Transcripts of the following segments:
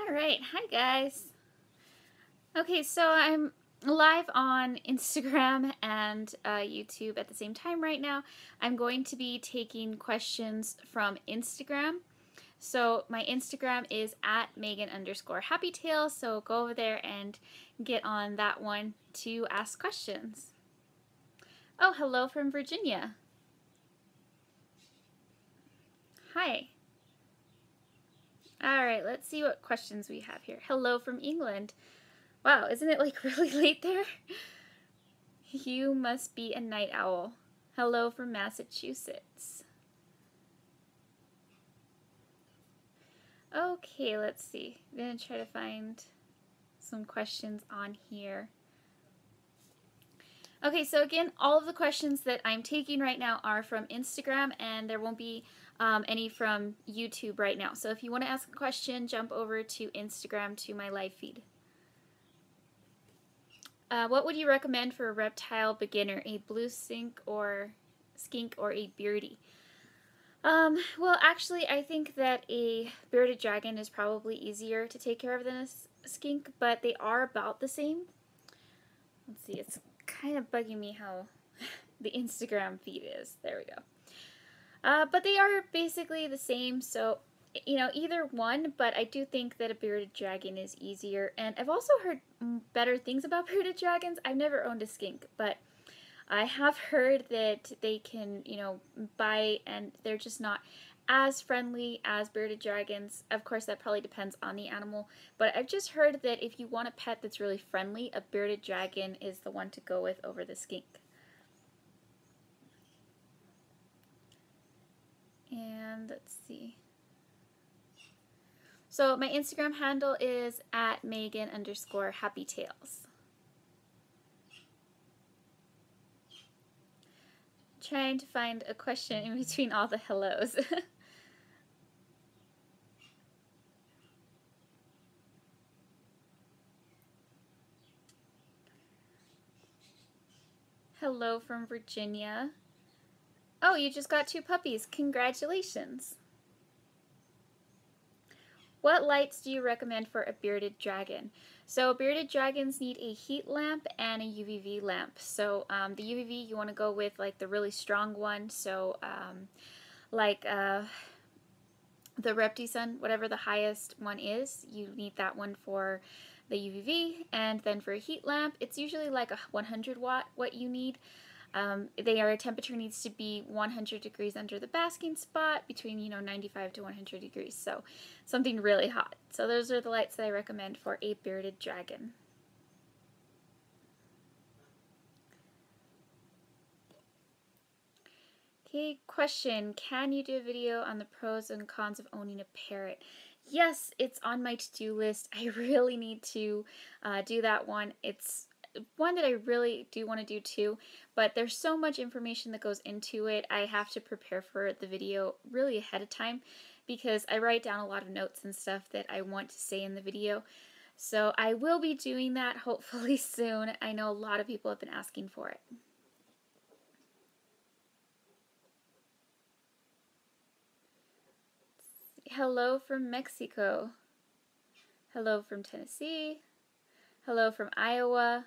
All right, hi guys. Okay, so I'm live on Instagram and YouTube at the same time right now. I'm going to be taking questions from Instagram. So my Instagram is at Meghan_happytail. So go over there and get on that one to ask questions. Oh, hello from Virginia. Hi. All right, let's see what questions we have here. Hello from England. Wow, isn't it like really late there? You must be a night owl. Hello from Massachusetts. Okay, let's see. I'm going to try to find some questions on here. Okay, so again, all of the questions that I'm taking right now are from Instagram, and there won't be any from YouTube right now. So if you want to ask a question, jump over to Instagram to my live feed. What would you recommend for a reptile beginner? A blue skink or a beardy? Well, actually, I think that a bearded dragon is probably easier to take care of than a skink, but they are about the same. Let's see, it's kind of bugging me how the Instagram feed is. There we go. But they are basically the same, so, you know, either one, but I do think that a bearded dragon is easier. And I've also heard better things about bearded dragons. I've never owned a skink, but I have heard that they can, you know, bite and they're just not as friendly as bearded dragons. Of course, that probably depends on the animal, but I've just heard that if you want a pet that's really friendly, a bearded dragon is the one to go with over the skink. And let's see. So my Instagram handle is at Meghan_happytails. Trying to find a question in between all the hellos. Hello from Virginia. Oh, you just got 2 puppies. Congratulations. What lights do you recommend for a bearded dragon? So bearded dragons need a heat lamp and a UVV lamp. So the UVV, you want to go with like the really strong one. So like the Reptisun, whatever the highest one is, you need that one for the UVV. And then for a heat lamp, it's usually like a 100 watt what you need. Their temperature needs to be 100 degrees under the basking spot, between 95 to 100 degrees, so something really hot. So those are the lights that I recommend for a bearded dragon. Okay, question. Can you do a video on the pros and cons of owning a parrot? Yes, it's on my to-do list. I really need to do that one. It's one that I really do want to do too, but there's so much information that goes into it. I have to prepare for the video really ahead of time because I write down a lot of notes and stuff that I want to say in the video. So I will be doing that hopefully soon. I know a lot of people have been asking for it. Hello from Mexico. Hello from Tennessee. Hello from Iowa.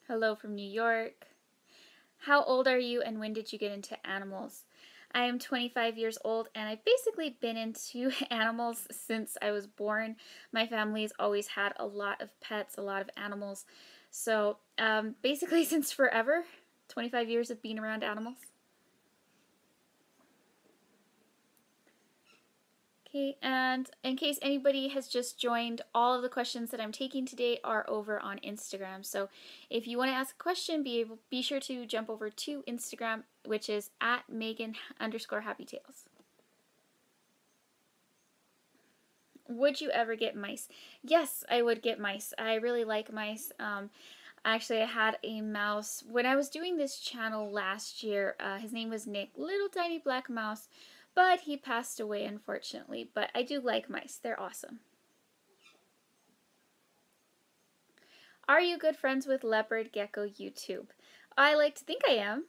Hello from New York. How old are you and when did you get into animals? I am 25 years old and I've basically been into animals since I was born. My family's always had a lot of pets, a lot of animals. So basically since forever, 25 years of being around animals. Okay, and in case anybody has just joined, all of the questions that I'm taking today are over on Instagram. So if you want to ask a question, be sure to jump over to Instagram, which is at Meghan_happytails. Would you ever get mice? Yes, I would get mice. I really like mice. Actually, I had a mouse when I was doing this channel last year. His name was Nick, little tiny black mouse. But he passed away, unfortunately. But I do like mice. They're awesome. Are you good friends with Leopard Gecko YouTube? I like to think I am.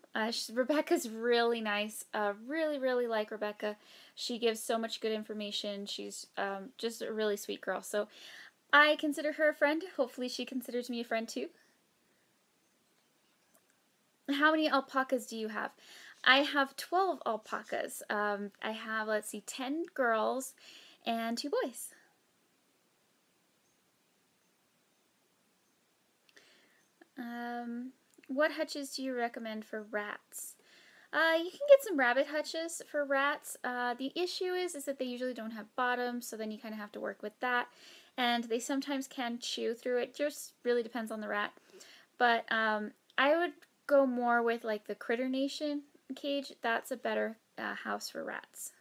Rebecca's really nice. Really, really like Rebecca. She gives so much good information. She's just a really sweet girl. So I consider her a friend. Hopefully she considers me a friend too. How many alpacas do you have? I have 12 alpacas. I have, let's see, 10 girls and 2 boys. What hutches do you recommend for rats? You can get some rabbit hutches for rats. The issue is that they usually don't have bottoms, so then you kind of have to work with that. And they sometimes can chew through it. Just really depends on the rat. But I would go more with like the Critter Nation cage. That's a better house for rats.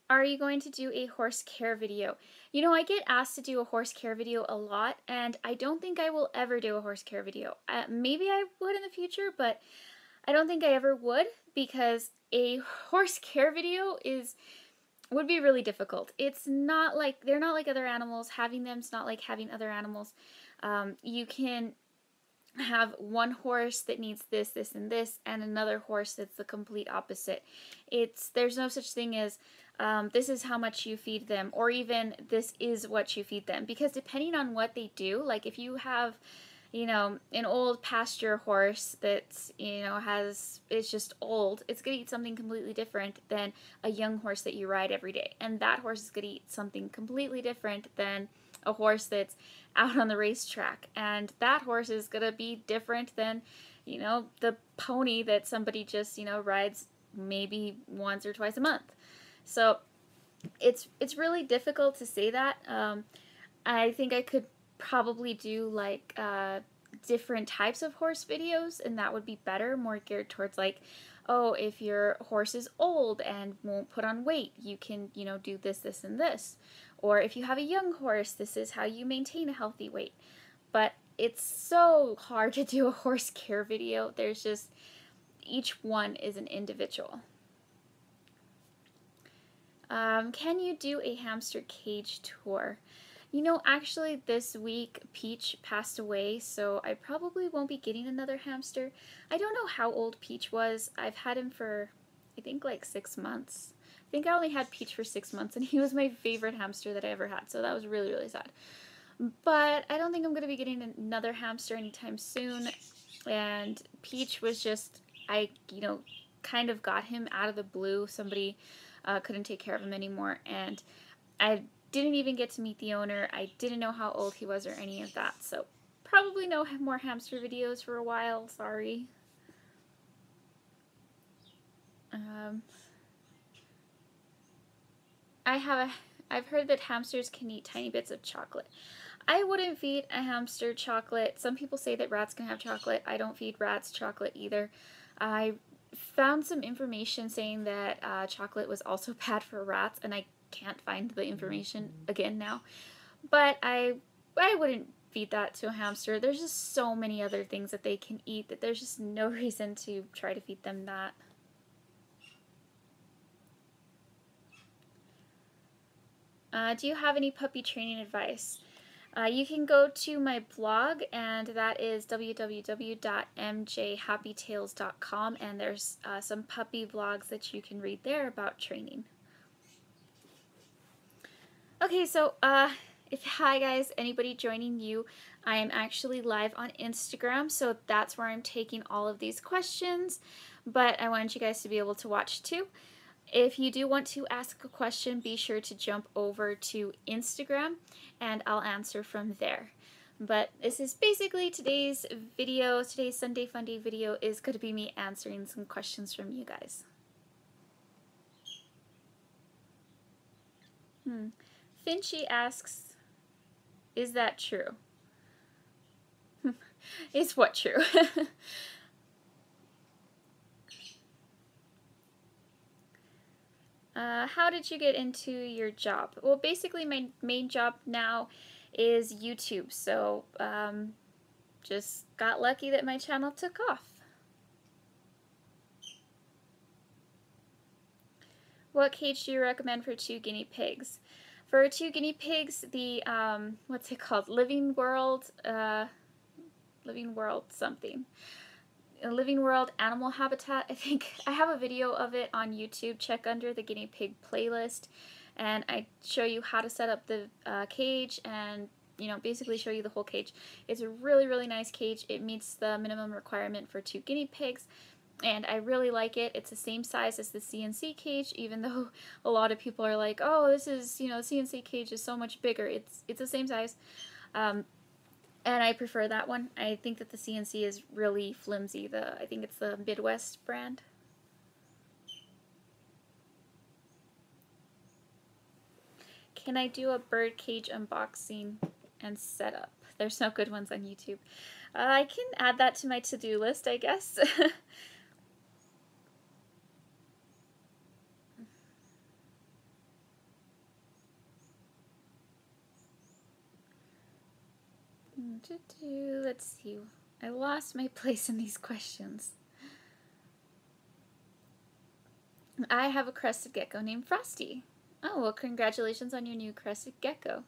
Are you going to do a horse care video? You know, I get asked to do a horse care video a lot, and I don't think I will ever do a horse care video. Maybe I would in the future, but I don't think I ever would, because a horse care video would be really difficult. It's not like, they're not like other animals. Having them's not like having other animals. You can have one horse that needs this, this, and this, and another horse that's the complete opposite. There's no such thing as this is how much you feed them, or even this is what you feed them, because depending on what they do, like if you have, you know, an old pasture horse that's, you know, it's just old, it's going to eat something completely different than a young horse that you ride every day. And that horse is going to eat something completely different than a horse that's out on the racetrack. And that horse is going to be different than, you know, the pony that somebody just, you know, rides maybe once or twice a month. So it's really difficult to say that. I think I could probably do like different types of horse videos, and that would be better, more geared towards like, oh, if your horse is old and won't put on weight, you can, you know, do this, this, and this. Or if you have a young horse, this is how you maintain a healthy weight. But it's so hard to do a horse care video. There's just, each one is an individual. Can you do a hamster cage tour? You know, actually this week Peach passed away, so I probably won't be getting another hamster. I don't know how old Peach was. I've had him for, I think, like 6 months. I think I only had Peach for 6 months, and he was my favorite hamster that I ever had, so that was really, really sad. But I don't think I'm going to be getting another hamster anytime soon, and Peach was just, you know, kind of got him out of the blue. Somebody couldn't take care of him anymore, and I didn't even get to meet the owner. I didn't know how old he was or any of that, so probably no more hamster videos for a while. Sorry. I've heard that hamsters can eat tiny bits of chocolate. I wouldn't feed a hamster chocolate. Some people say that rats can have chocolate. I don't feed rats chocolate either. I found some information saying that chocolate was also bad for rats, and I can't find the information again now. But I wouldn't feed that to a hamster. There's just so many other things that they can eat that there's just no reason to try to feed them that. Do you have any puppy training advice? You can go to my blog, and that is www.mjhappytales.com, and there's some puppy vlogs that you can read there about training. Okay, so hi guys, anybody joining you, I am actually live on Instagram, so that's where I'm taking all of these questions, but I wanted you guys to be able to watch too. If you do want to ask a question, be sure to jump over to Instagram and I'll answer from there. But this is basically today's video. Today's Sunday Funday video is going to be me answering some questions from you guys. Finchy asks, is that true? Is what true? How did you get into your job? Well, basically my main job now is YouTube, so just got lucky that my channel took off. What cage do you recommend for 2 guinea pigs? For 2 guinea pigs, the, what's it called? Living World something. Living World Animal Habitat, I think. I have a video of it on YouTube. Check under the guinea pig playlist, and I show you how to set up the cage and, you know, basically show you the whole cage. It's a really, really nice cage. It meets the minimum requirement for 2 guinea pigs, and I really like it. It's the same size as the CNC cage, even though a lot of people are like, oh, this is, you know, the CNC cage is so much bigger. It's the same size. And I prefer that one. I think that the CNC is really flimsy. I think it's the Midwest brand. Can I do a bird cage unboxing and setup? There's no good ones on YouTube. I can add that to my to-do list, I guess. Let's see. I lost my place in these questions. I have a crested gecko named Frosty. Oh, well, congratulations on your new crested gecko.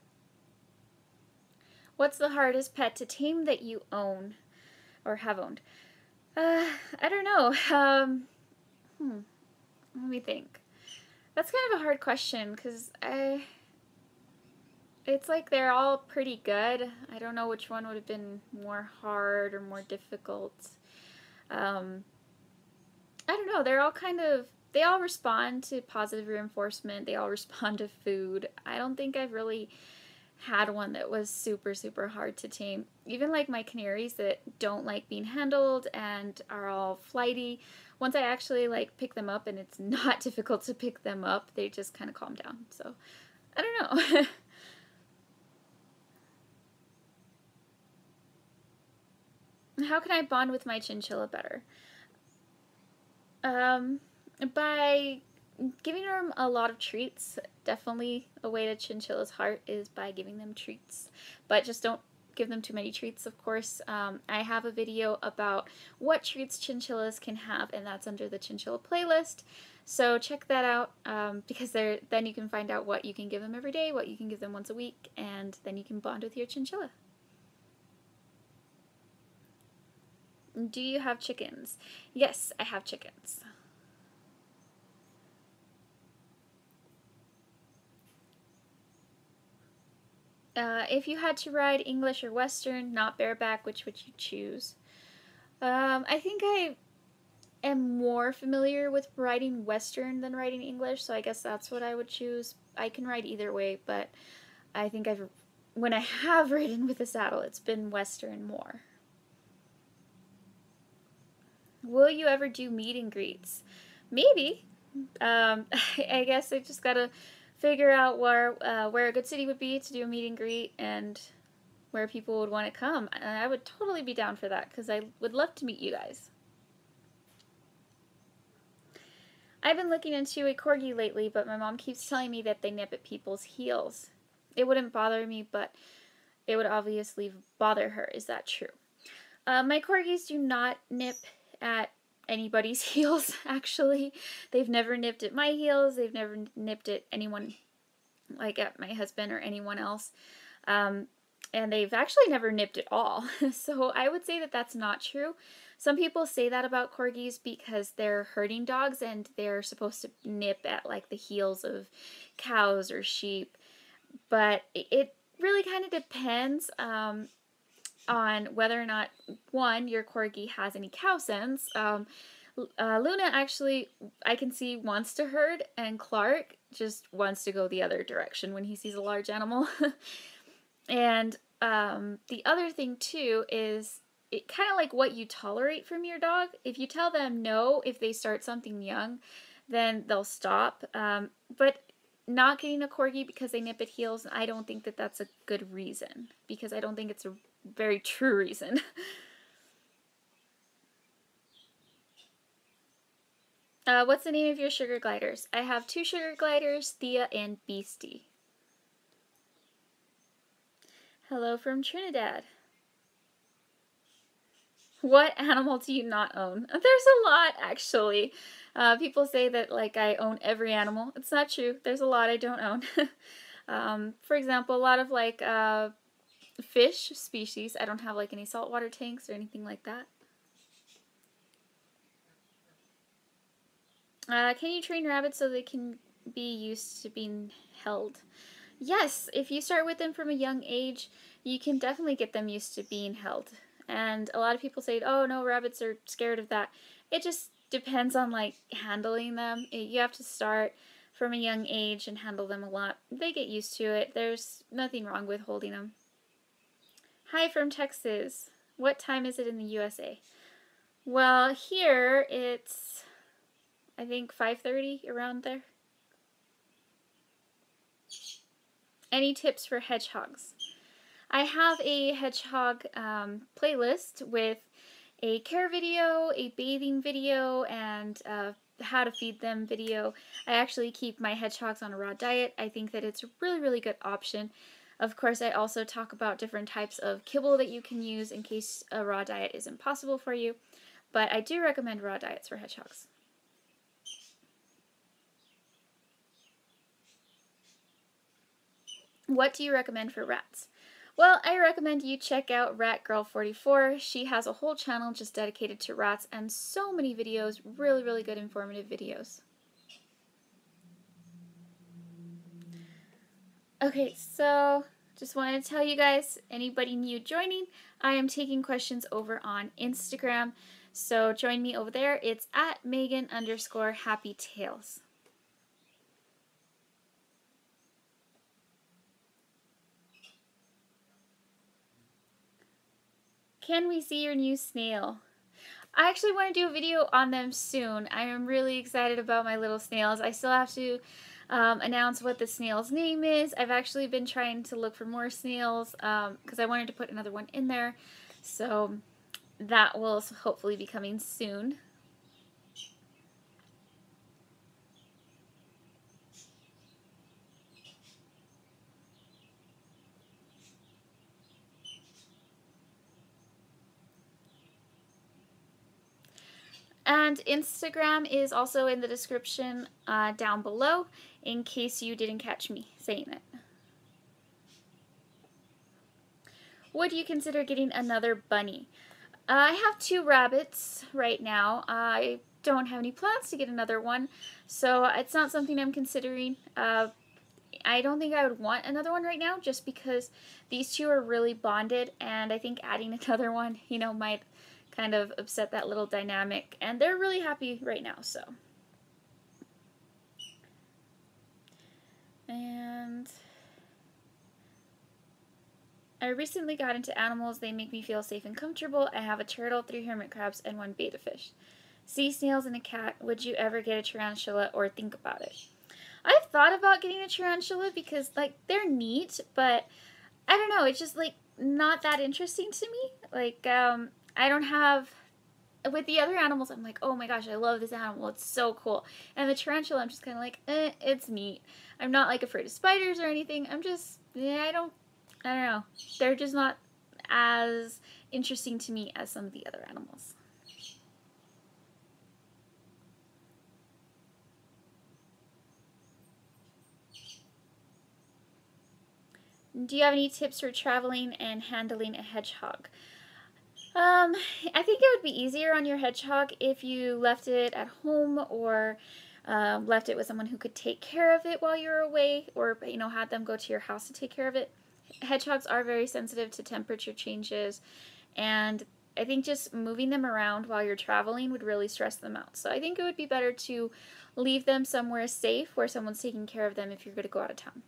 What's the hardest pet to tame that you own or have owned? I don't know. Let me think. That's kind of a hard question because it's like they're all pretty good. I don't know which one would have been more hard or more difficult. I don't know. They're all they all respond to positive reinforcement. They all respond to food. I don't think I've really had one that was super, super hard to tame. Even like my canaries that don't like being handled and are all flighty. Once I actually like pick them up and it's not difficult to pick them up, they just kind of calm down. So, I don't know. How can I bond with my chinchilla better? By giving them a lot of treats. Definitely a way to chinchilla's heart is by giving them treats. But just don't give them too many treats, of course. I have a video about what treats chinchillas can have, and that's under the chinchilla playlist. So check that out, because then you can find out what you can give them every day, what you can give them once a week, and then you can bond with your chinchilla. Do you have chickens? Yes, I have chickens. If you had to ride English or Western, not bareback, which would you choose? I think I am more familiar with riding Western than riding English, so I guess that's what I would choose. I can ride either way, but I think when I have ridden with a saddle, it's been Western more. Will you ever do meet and greets? Maybe. I guess I just gotta figure out where a good city would be to do a meet and greet and where people would want to come. And I would totally be down for that because I would love to meet you guys. I've been looking into a corgi lately, but my mom keeps telling me that they nip at people's heels. It wouldn't bother me, but it would obviously bother her. Is that true? My corgis do not nip at anybody's heels, actually. They've never nipped at my heels. They've never nipped at anyone, like at my husband or anyone else. And they've actually never nipped at all. So I would say that that's not true. Some people say that about corgis because they're herding dogs and they're supposed to nip at like the heels of cows or sheep. But it really kind of depends on whether or not, one, your corgi has any cow sense. Luna actually, I can see, wants to herd, and Clark just wants to go the other direction when he sees a large animal. And the other thing, too, is it kind of like what you tolerate from your dog. If you tell them no if they start something young, then they'll stop. But not getting a corgi because they nip at heels, I don't think that that's a good reason, because I don't think it's a very true reason. What's the name of your sugar gliders? I have 2 sugar gliders, Thea and Beastie. Hello from Trinidad. What animal do you not own? There's a lot, actually. People say that like I own every animal. It's not true. There's a lot I don't own. For example, a lot of like fish species. I don't have like any saltwater tanks or anything like that. Can you train rabbits so they can be used to being held? Yes, if you start with them from a young age, you can definitely get them used to being held. And a lot of people say, oh no, rabbits are scared of that. It just depends on like handling them. You have to start from a young age and handle them a lot. They get used to it. There's nothing wrong with holding them. Hi from Texas. What time is it in the USA? Well, here it's, I think 5:30, around there. Any tips for hedgehogs? I have a hedgehog playlist with a care video, a bathing video, and how to feed them video. I actually keep my hedgehogs on a raw diet. I think that it's a really, really good option. Of course, I also talk about different types of kibble that you can use in case a raw diet is impossible for you. But I do recommend raw diets for hedgehogs. What do you recommend for rats? Well, I recommend you check out Rat Girl 44. She has a whole channel just dedicated to rats and so many videos, really, really good informative videos. Okay, so just wanted to tell you guys, anybody new joining, I am taking questions over on Instagram. So join me over there. It's at Meghan_happy_tales. Can we see your new snail? I actually want to do a video on them soon. I am really excited about my little snails. I still have to announce what the snail's name is. I've actually been trying to look for more snails because I wanted to put another one in there. So that will hopefully be coming soon. And Instagram is also in the description down below in case you didn't catch me saying it. Would you consider getting another bunny? I have 2 rabbits right now. I don't have any plans to get another one, so it's not something I'm considering. I don't think I would want another one right now just because these 2 are really bonded, and I think adding another one, you know, might kind of upset that little dynamic, and they're really happy right now, so. And I recently got into animals. They make me feel safe and comfortable. I have a turtle, 3 hermit crabs, and 1 betta fish. Sea snails and a cat. Would you ever get a tarantula or think about it? I've thought about getting a tarantula because, like, they're neat, but I don't know, it's just, like, not that interesting to me. Like, I don't have, with the other animals, I'm like, oh my gosh, I love this animal, it's so cool. And the tarantula, I'm just kind of like, it's neat. I'm not, like, afraid of spiders or anything. I'm just, I don't know. They're just not as interesting to me as some of the other animals. Do you have any tips for traveling and handling a hedgehog? I think it would be easier on your hedgehog if you left it at home or left it with someone who could take care of it while you're away, or, you know, had them go to your house to take care of it. Hedgehogs are very sensitive to temperature changes, and I think just moving them around while you're traveling would really stress them out. So I think it would be better to leave them somewhere safe where someone's taking care of them if you're going to go out of town.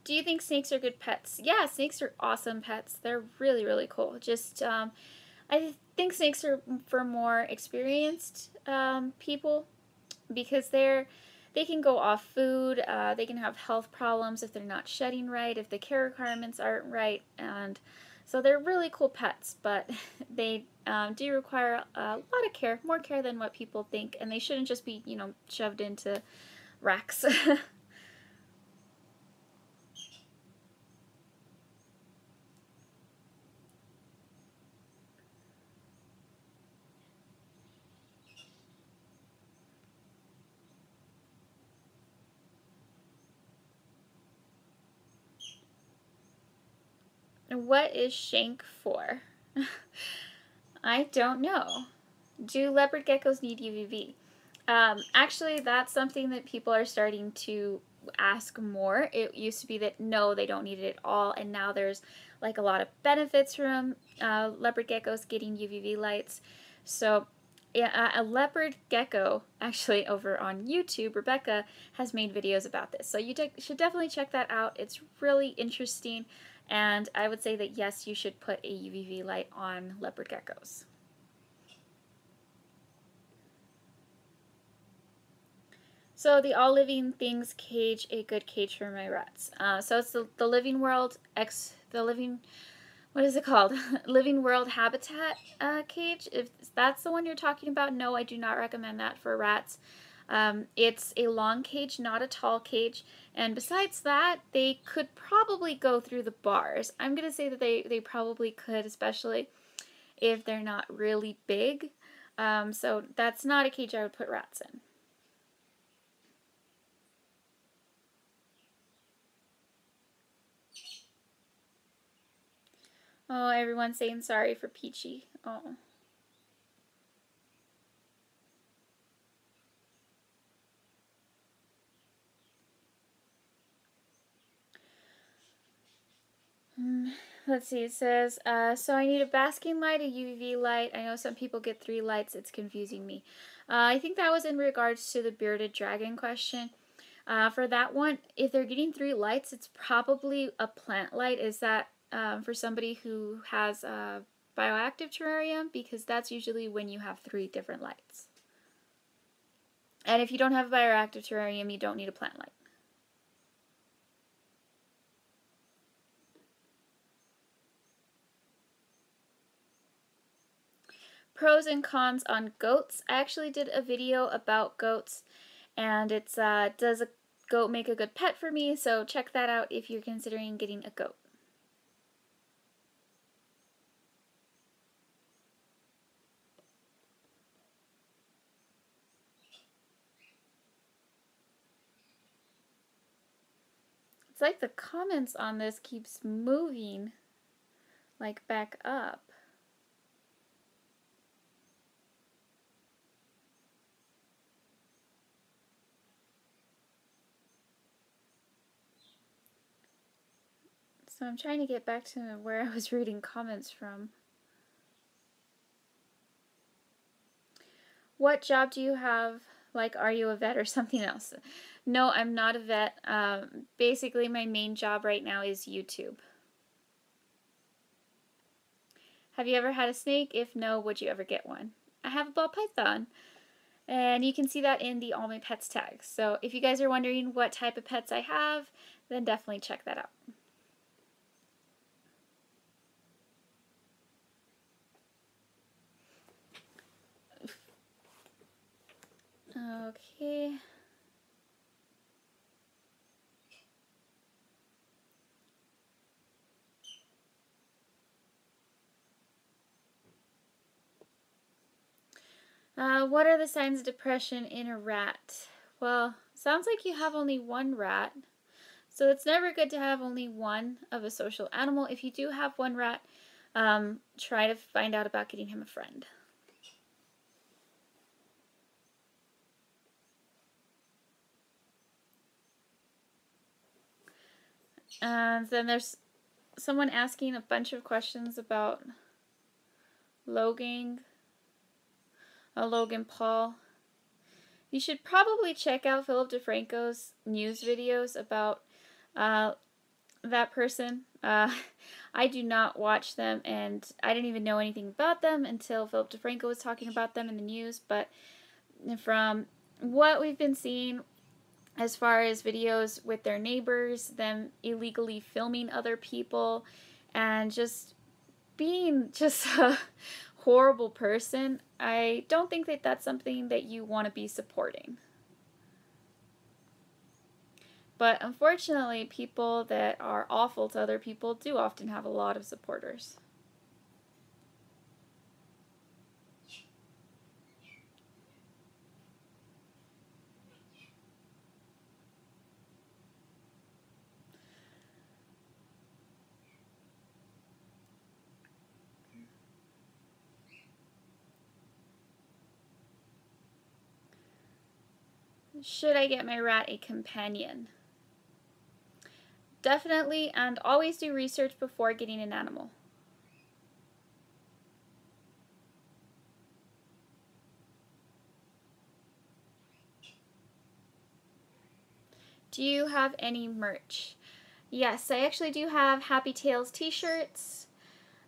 Do you think snakes are good pets? Yeah, snakes are awesome pets. They're really, really cool. Just, I think snakes are for more experienced people because they can go off food. They can have health problems if they're not shedding right, if the care requirements aren't right, and so they're really cool pets. But they do require a lot of care, more care than what people think, and they shouldn't just be, you know, shoved into racks. What is shank for? I don't know. Do leopard geckos need UVB? Actually, that's something that people are starting to ask more. It used to be that no, they don't need it at all, and now there's like a lot of benefits from leopard geckos getting UVB lights. So yeah, a leopard gecko, actually over on YouTube, Rebecca has made videos about this. So you should definitely check that out. It's really interesting, and I would say that yes, you should put a UVB light on leopard geckos. So the all living things cage, a good cage for my rats. So it's the living world what is it called? Living World Habitat cage. If that's the one you're talking about, no, I do not recommend that for rats. It's a long cage, not a tall cage. And besides that, they could probably go through the bars. I'm going to say that they probably could, especially if they're not really big. So that's not a cage I would put rats in. Oh, everyone's saying sorry for Peachy. Oh. Let's see, it says, so I need a basking light, a UV light. I know some people get 3 lights. It's confusing me. I think that was in regards to the bearded dragon question. For that one, if they're getting 3 lights, it's probably a plant light. Is that for somebody who has a bioactive terrarium? Because that's usually when you have 3 different lights. And if you don't have a bioactive terrarium, you don't need a plant light. Pros and cons on goats. I actually did a video about goats, and it's does a goat make a good pet for me? So check that out if you're considering getting a goat. It's like the comments on this keeps moving like back up. So I'm trying to get back to where I was reading comments from. What job do you have? Like, are you a vet or something else? No, I'm not a vet. Basically, my main job right now is YouTube. Have you ever had a snake? If no, would you ever get one? I have a ball python. And you can see that in the All My Pets tag. So if you guys are wondering what type of pets I have, then definitely check that out. Okay. What are the signs of depression in a rat? Well, sounds like you have only one rat. So it's never good to have only one of a social animal. If you do have one rat, try to find out about getting him a friend. And then there's someone asking a bunch of questions about Logan Paul. You should probably check out Philip DeFranco's news videos about that person. I do not watch them, and I didn't even know anything about them until Philip DeFranco was talking about them in the news. But from what we've been seeing as far as videos with their neighbors, them illegally filming other people, and just being just a horrible person, I don't think that that's something that you want to be supporting. But unfortunately, people that are awful to other people do often have a lot of supporters. Should I get my rat a companion? Definitely, and always do research before getting an animal. Do you have any merch? Yes, I actually do have Happy Tales t-shirts.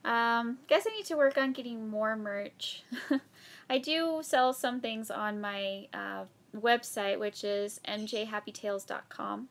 Guess I need to work on getting more merch. I do sell some things on my website, which is mjhappytales.com.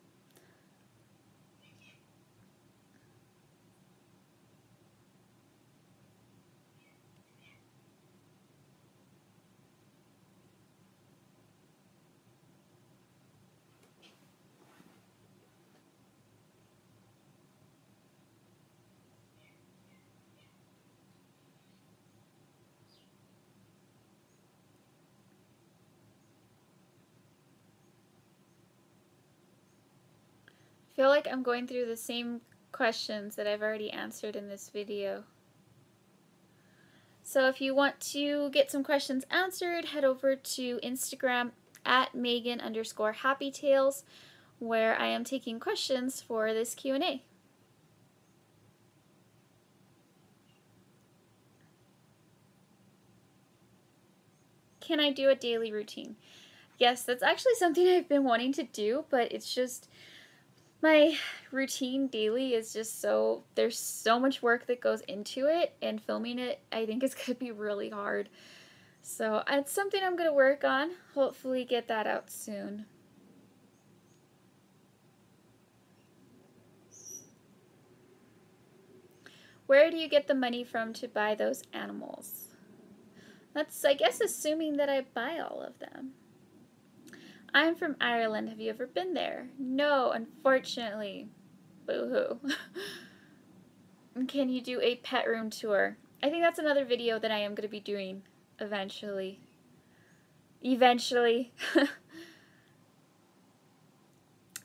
I feel like I'm going through the same questions that I've already answered in this video. So if you want to get some questions answered, head over to Instagram at Meghan_happytales, where I am taking questions for this Q&A. Can I do a daily routine? Yes, that's actually something I've been wanting to do, but it's just my routine daily is just there's so much work that goes into it, and filming it I think is going to be really hard. So it's something I'm going to work on, hopefully get that out soon. Where do you get the money from to buy those animals? That's, I guess, assuming that I buy all of them. I'm from Ireland. Have you ever been there? No, unfortunately. Boo-hoo. Can you do a pet room tour? I think that's another video that I am going to be doing eventually.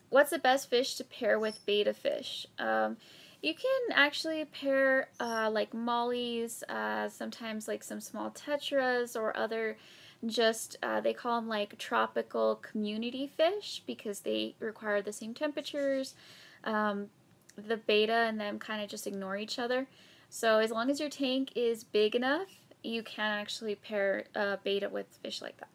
What's the best fish to pair with betta fish? You can actually pair like mollies, sometimes like some small tetras or other they call them like tropical community fish because they require the same temperatures. The betta and them kind of just ignore each other. So as long as your tank is big enough, you can actually pair betta with fish like that.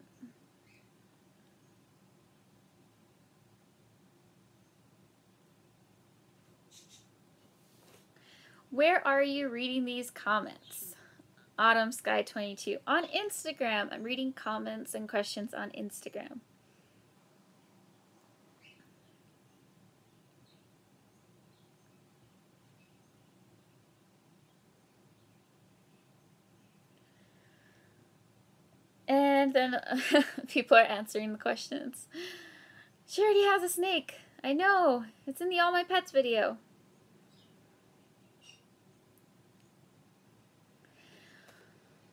Where are you reading these comments? Autumn Sky 22 on Instagram. I'm reading comments and questions on Instagram. And then people are answering the questions. She already has a snake. I know. It's in the All My Pets video.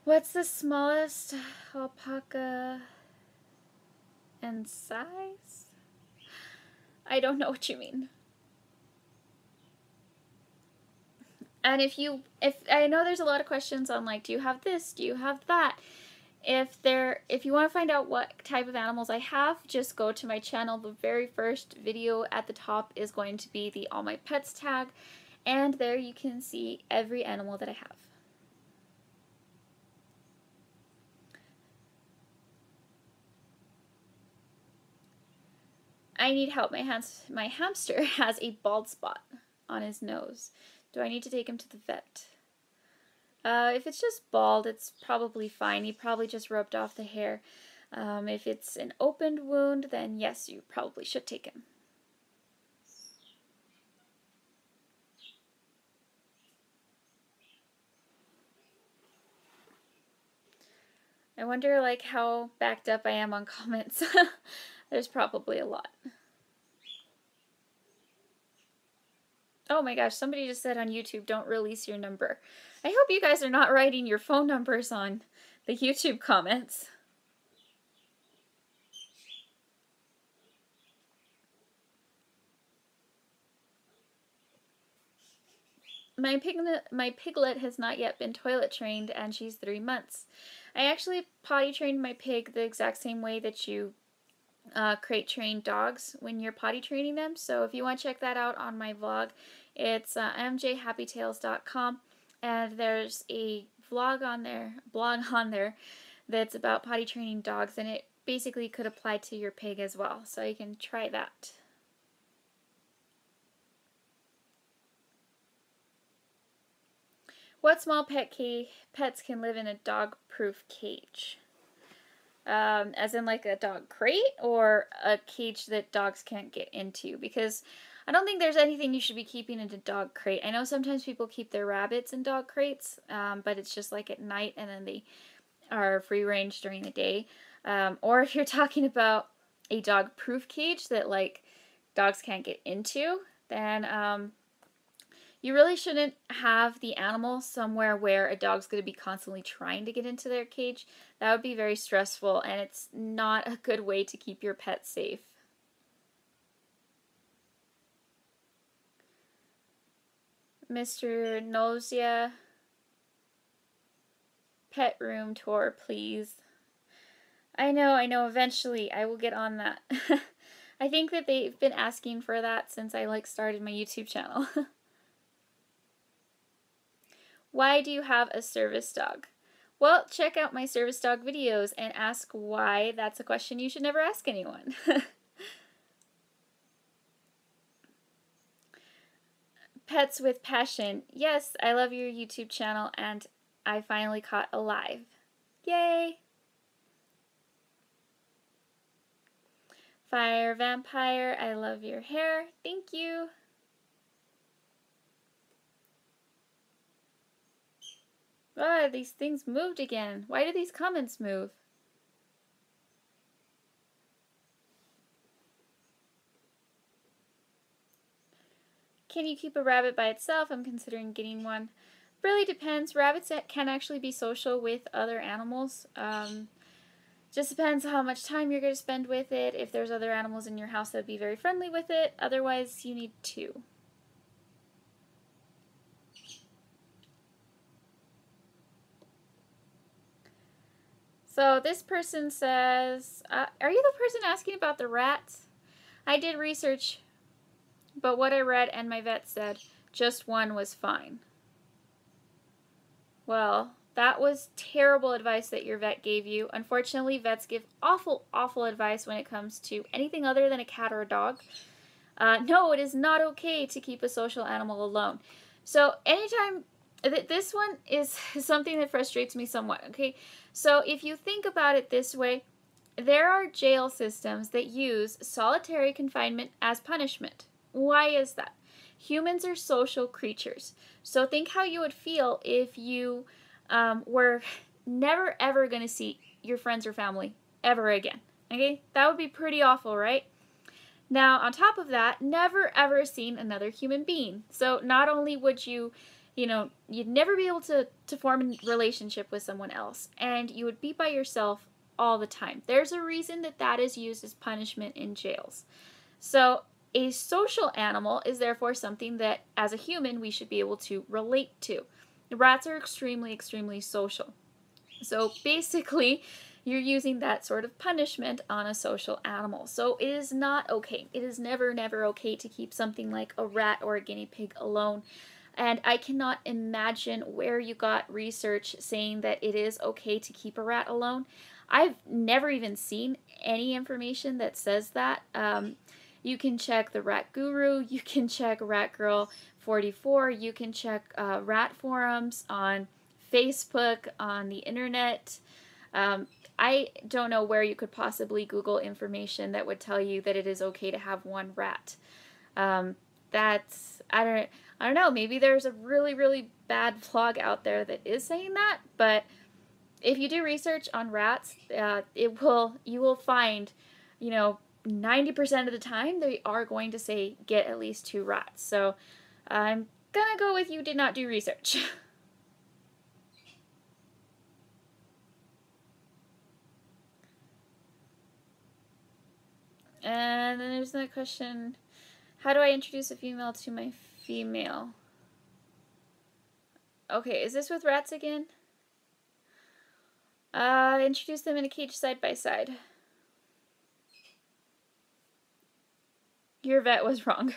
What's the smallest alpaca and size? I don't know what you mean. And if I know there's a lot of questions on like, do you have this? Do you have that? If you want to find out what type of animals I have, just go to my channel. The very first video at the top is going to be the All My Pets tag, and there you can see every animal that I have. I need help. My hamster has a bald spot on his nose. Do I need to take him to the vet? If it's just bald, it's probably fine. He probably just rubbed off the hair. If it's an opened wound, then yes, you probably should take him. I wonder like how backed up I am on comments. There's probably a lot. Oh my gosh, somebody just said on YouTube, don't release your number. I hope you guys are not writing your phone numbers on the YouTube comments. My piglet has not yet been toilet trained, and she's 3 months. I actually potty trained my pig the exact same way that you crate trained dogs when you're potty training them. So if you want to check that out on my vlog, it's mjhappytales.com, and there's a blog on there that's about potty training dogs, and it basically could apply to your pig as well. So you can try that. What small pets can live in a dog-proof cage? As in like a dog crate or a cage that dogs can't get into? Because I don't think there's anything you should be keeping in a dog crate. I know sometimes people keep their rabbits in dog crates, but it's just like at night, and then they are free range during the day. Or if you're talking about a dog proof cage that like dogs can't get into, then you really shouldn't have the animal somewhere where a dog's going to be constantly trying to get into their cage. That would be very stressful, and it's not a good way to keep your pet safe. Mr. Nausea, pet room tour, please. I know, eventually I will get on that. I think that they've been asking for that since I started my YouTube channel. Why do you have a service dog? Well, check out my service dog videos and ask why. That's a question you should never ask anyone. Pets with passion. Yes, I love your YouTube channel, and I finally caught a live. Yay! Fire Vampire, I love your hair. Thank you. Ah, these things moved again. Why do these comments move? Can you keep a rabbit by itself? I'm considering getting one. Really depends. Rabbits can actually be social with other animals. Just depends how much time you're going to spend with it. If there's other animals in your house that would be very friendly with it. Otherwise, you need two. So this person says, are you the person asking about the rats? I did research, but what I read and my vet said, just one was fine. Well, that was terrible advice that your vet gave you. Unfortunately, vets give awful, awful advice when it comes to anything other than a cat or a dog. No, it is not okay to keep a social animal alone. So anytime, this one is something that frustrates me somewhat, okay? So if you think about it this way, there are jail systems that use solitary confinement as punishment. Why is that? Humans are social creatures. So think how you would feel if you were never ever going to see your friends or family ever again. Okay? That would be pretty awful, right? Now, on top of that, never ever seen another human being. So not only would you'd never be able to form a relationship with someone else, and you would be by yourself all the time. There's a reason that that is used as punishment in jails. So a social animal is therefore something that, as a human, we should be able to relate to. The rats are extremely, extremely social. So basically, you're using that sort of punishment on a social animal. So it is not okay. It is never, never okay to keep something like a rat or a guinea pig alone. And I cannot imagine where you got research saying that it is okay to keep a rat alone. I've never even seen any information that says that. You can check the Rat Guru, you can check Rat Girl 44, you can check rat forums on Facebook, on the internet. I don't know where you could possibly Google information that would tell you that it is okay to have one rat. That's, I don't know, maybe there's a really, really bad vlog out there that is saying that, but if you do research on rats, you will find, 90% of the time they are going to say get at least 2 rats. So I'm gonna go with you did not do research. And then there's another question. How do I introduce a female to my female? Okay, is this with rats again? Introduce them in a cage side by side. Your vet was wrong.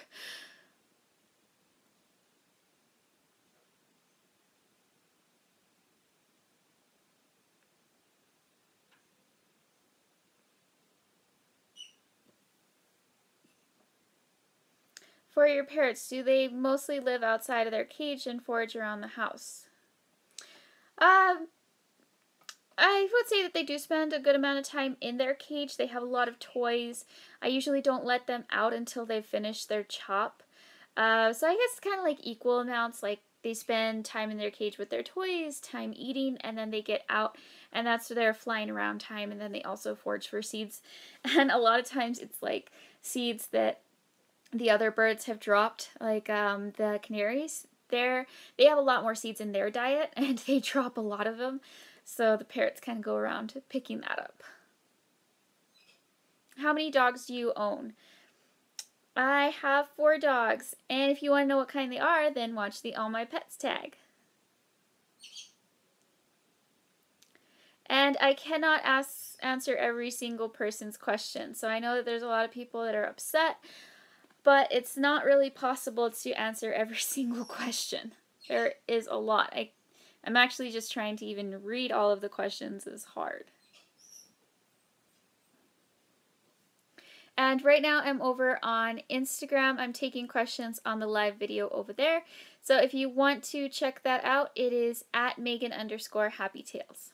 For your parrots, do they mostly live outside of their cage and forage around the house? Um, I would say that they do spend a good amount of time in their cage. They have a lot of toys. I usually don't let them out until they've finished their chop. So I guess kind of like equal amounts. Like they spend time in their cage with their toys, time eating, and then they get out, and that's their flying around time. And then they also forage for seeds, and a lot of times it's like seeds that the other birds have dropped, like the canaries. They have a lot more seeds in their diet, and they drop a lot of them. So the parrots kind of go around picking that up. How many dogs do you own? I have 4 dogs, and if you want to know what kind they are, then watch the All My Pets tag. And I cannot answer every single person's question, so I know that there's a lot of people that are upset, but it's not really possible to answer every single question. There is a lot. I'm actually just trying to even read all of the questions is hard. And right now I'm over on Instagram. I'm taking questions on the live video over there. So if you want to check that out, it is at Meghan_happytails.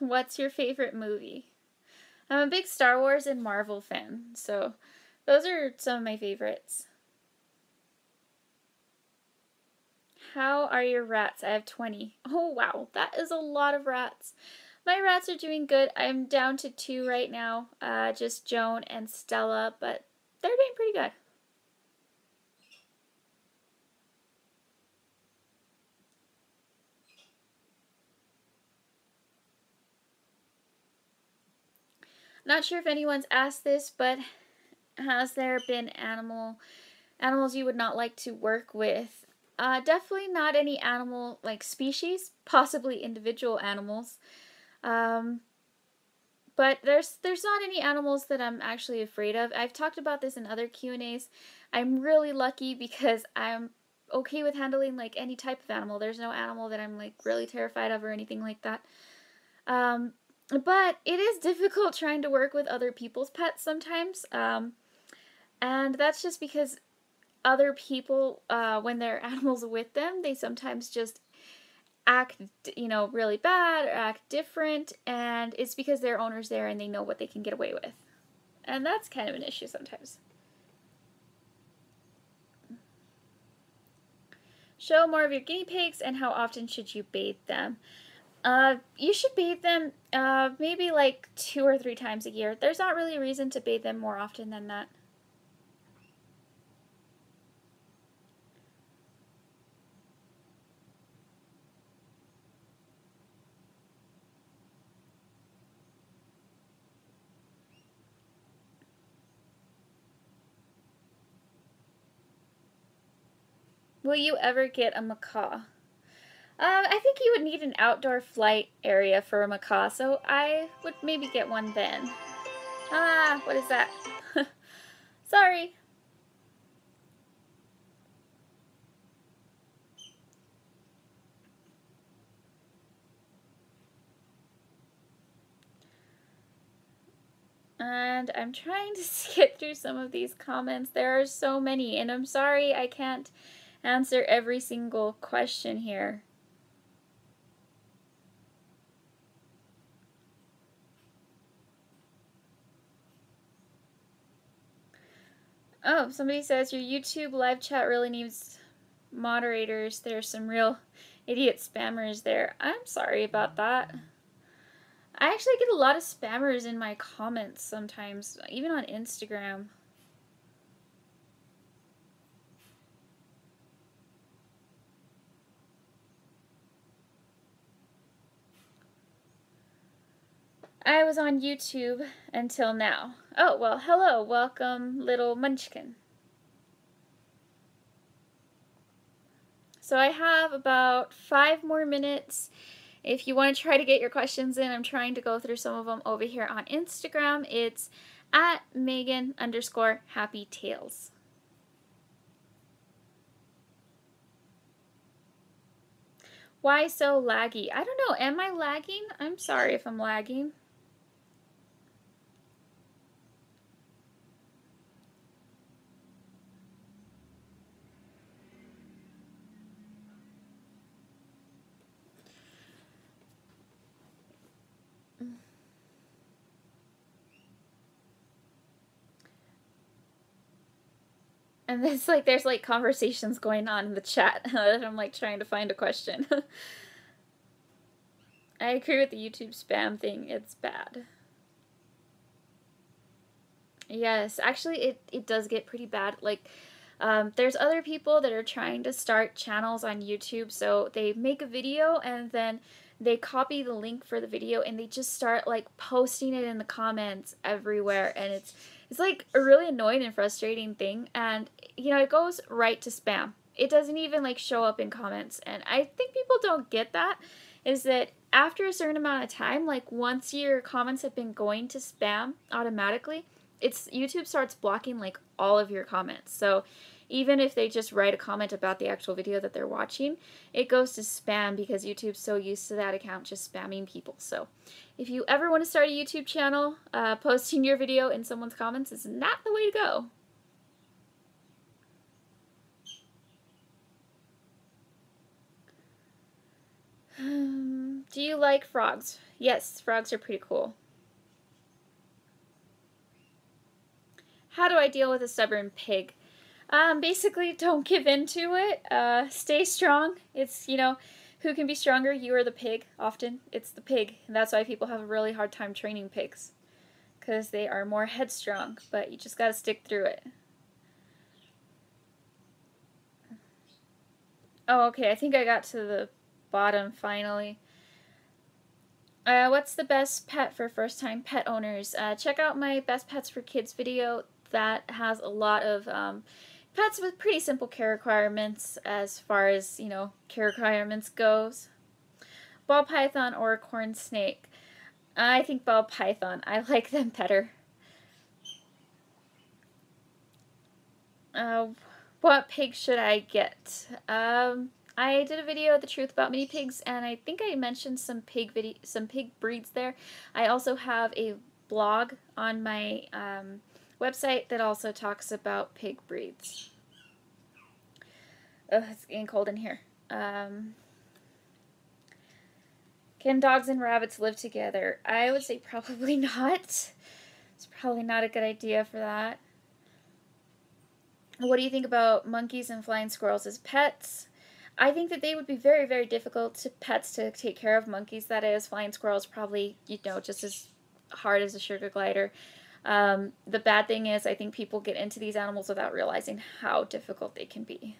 What's your favorite movie? I'm a big Star Wars and Marvel fan, so those are some of my favorites. How are your rats? I have 20. Oh wow, that is a lot of rats. My rats are doing good. I'm down to 2 right now, just Joan and Stella, but they're doing pretty good. Not sure if anyone's asked this, but has there been animals you would not like to work with? Definitely not any animal like species, possibly individual animals. Um, but there's not any animals that I'm actually afraid of. I've talked about this in other Q&As. I'm really lucky because I'm okay with handling like any type of animal. There's no animal that I'm like really terrified of or anything like that. But it is difficult trying to work with other people's pets sometimes. And that's just because other people, when their animals with them, they sometimes just act, really bad or act different, and it's because their owner's there and they know what they can get away with. And that's kind of an issue sometimes. Show more of your guinea pigs and how often should you bathe them? You should bathe them maybe like 2 or 3 times a year. There's not really a reason to bathe them more often than that. Will you ever get a macaw? I think you would need an outdoor flight area for a macaw, so I would maybe get one then. Ah, what is that? Sorry. And I'm trying to skip through some of these comments. There are so many, and I'm sorry I can't answer every single question here. Oh, somebody says your YouTube live chat really needs moderators. There's some real idiot spammers there. I'm sorry about that. I actually get a lot of spammers in my comments sometimes, even on Instagram. I was on YouTube until now. Oh, well, hello. Welcome, little munchkin. So I have about 5 more minutes. If you want to try to get your questions in, I'm trying to go through some of them over here on Instagram. It's at Meghan_happy_tales. Why so laggy? I don't know. Am I lagging? I'm sorry if I'm lagging. And there's like conversations going on in the chat that I'm like trying to find a question. I agree with the YouTube spam thing. It's bad. Yes, actually it does get pretty bad. Like there's other people that are trying to start channels on YouTube, so they make a video and then they copy the link for the video and they just start like posting it in the comments everywhere, and it's like a really annoying and frustrating thing, and you know, it goes right to spam. It doesn't even like show up in comments, and I think people don't get that, is that after a certain amount of time, like once your comments have been going to spam automatically, it's YouTube starts blocking like all of your comments. So even if they just write a comment about the actual video that they're watching, it goes to spam because YouTube's so used to that account just spamming people. So if you ever want to start a YouTube channel, posting your video in someone's comments is not the way to go. Do you like frogs? Yes, frogs are pretty cool. How do I deal with a stubborn pig? Basically, don't give in to it. Stay strong. It's, you know, who can be stronger, you or the pig? Often, it's the pig. And that's why people have a really hard time training pigs. Because they are more headstrong. But you just gotta stick through it. Oh, okay. I think I got to the bottom finally. What's the best pet for first-time pet owners? Check out my Best Pets for Kids video. That has a lot of pets with pretty simple care requirements as far as, you know, care requirements goes. Ball python or corn snake? I think ball python. I like them better. What pig should I get? I did a video, The Truth About Mini Pigs, and I think I mentioned some pig breeds there. I also have a blog on my website that also talks about pig breeds. Ugh, it's getting cold in here. Can dogs and rabbits live together? I would say probably not. It's probably not a good idea for that. What do you think about monkeys and flying squirrels as pets? I think that they would be very, very difficult to pets to take care of. Monkeys, that is. Flying squirrels probably, you know, just as hard as a sugar glider. The bad thing is I think people get into these animals without realizing how difficult they can be.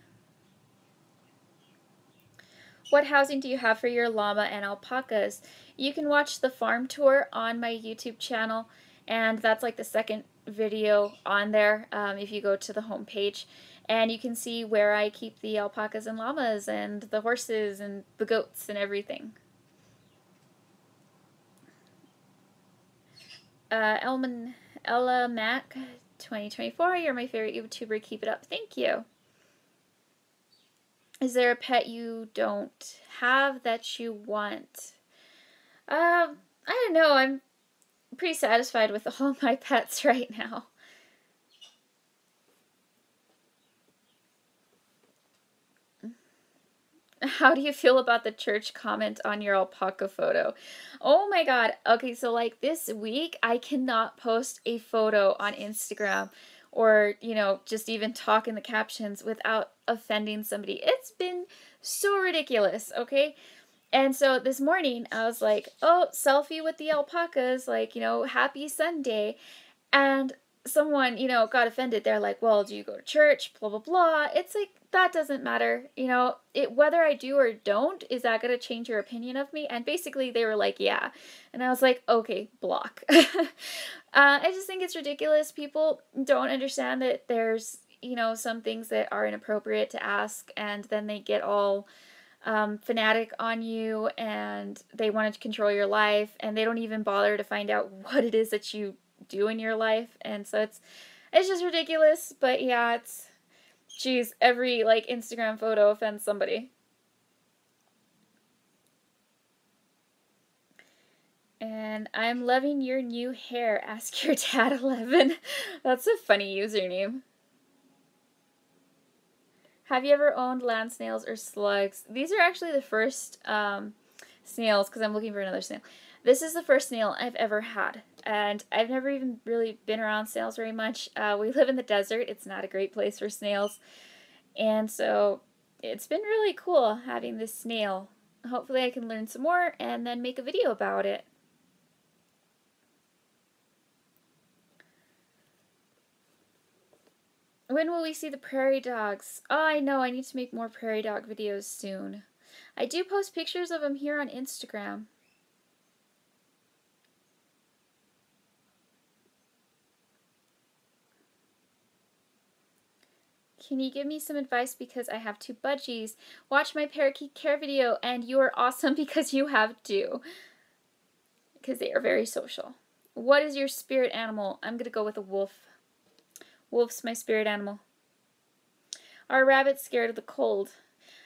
What housing do you have for your llama and alpacas? You can watch the farm tour on my YouTube channel, and that's like the second video on there if you go to the home page. And you can see where I keep the alpacas and llamas and the horses and the goats and everything. Ella Mac 2024, you're my favorite YouTuber. Keep it up. Thank you. Is there a pet you don't have that you want? I don't know. I'm pretty satisfied with all my pets right now. How do you feel about the church comment on your alpaca photo? Oh my god. Okay, so like this week, I cannot post a photo on Instagram or, you know, just even talk in the captions without offending somebody. It's been so ridiculous, okay? And so this morning, I was like, oh, selfie with the alpacas, like, you know, happy Sunday. And someone, you know, got offended. They're like, well, do you go to church? Blah, blah, blah. It's like, that doesn't matter. You know, whether I do or don't, is that going to change your opinion of me? And basically they were like, yeah. And I was like, okay, block. I just think it's ridiculous. People don't understand that there's, you know, some things that are inappropriate to ask, and then they get all fanatic on you, and they want to control your life, and they don't even bother to find out what it is that you do in your life. And so it's just ridiculous. But yeah, it's, geez, every like Instagram photo offends somebody. And I'm loving your new hair. Ask your dad 11. That's a funny username. Have you ever owned land snails or slugs? These are actually the first snails, because I'm looking for another snail. This is the first snail I've ever had, and I've never even really been around snails very much. We live in the desert. It's not a great place for snails, and so it's been really cool having this snail. Hopefully I can learn some more and then make a video about it. When will we see the prairie dogs? Oh, I know. I need to make more prairie dog videos soon. I do post pictures of them here on Instagram. Can you give me some advice because I have 2 budgies? Watch my parakeet care video, and you are awesome because you have 2. Because they are very social. What is your spirit animal? I'm going to go with a wolf. Wolf's my spirit animal. Are rabbits scared of the cold?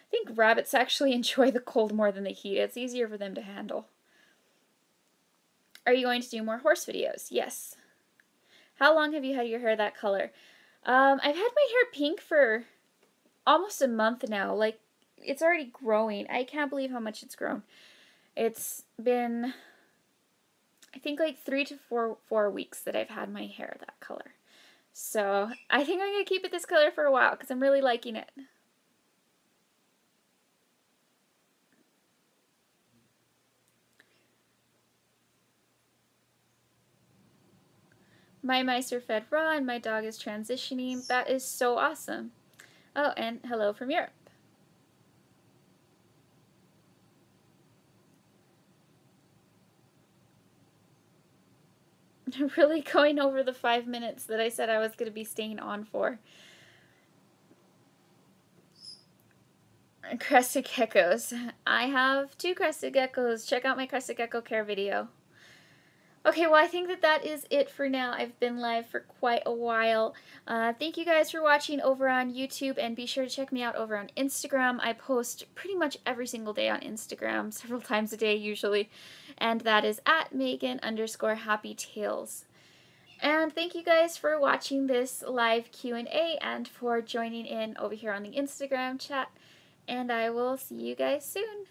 I think rabbits actually enjoy the cold more than the heat. It's easier for them to handle. Are you going to do more horse videos? Yes. How long have you had your hair that color? I've had my hair pink for almost a month now. Like, it's already growing. I can't believe how much it's grown. It's been, I think, like 3 to 4 weeks that I've had my hair that color. So I think I'm going to keep it this color for a while because I'm really liking it. My mice are fed raw and my dog is transitioning. That is so awesome. Oh, and hello from Europe. Really going over the 5 minutes that I said I was going to be staying on for. Crested geckos. I have 2 crested geckos. Check out my crested gecko care video. Okay, well, I think that is it for now. I've been live for quite a while. Thank you guys for watching over on YouTube, and be sure to check me out over on Instagram. I post pretty much every single day on Instagram, several times a day usually, and that is at Meghan_happy_tales. And thank you guys for watching this live Q&A and for joining in over here on the Instagram chat, and I will see you guys soon.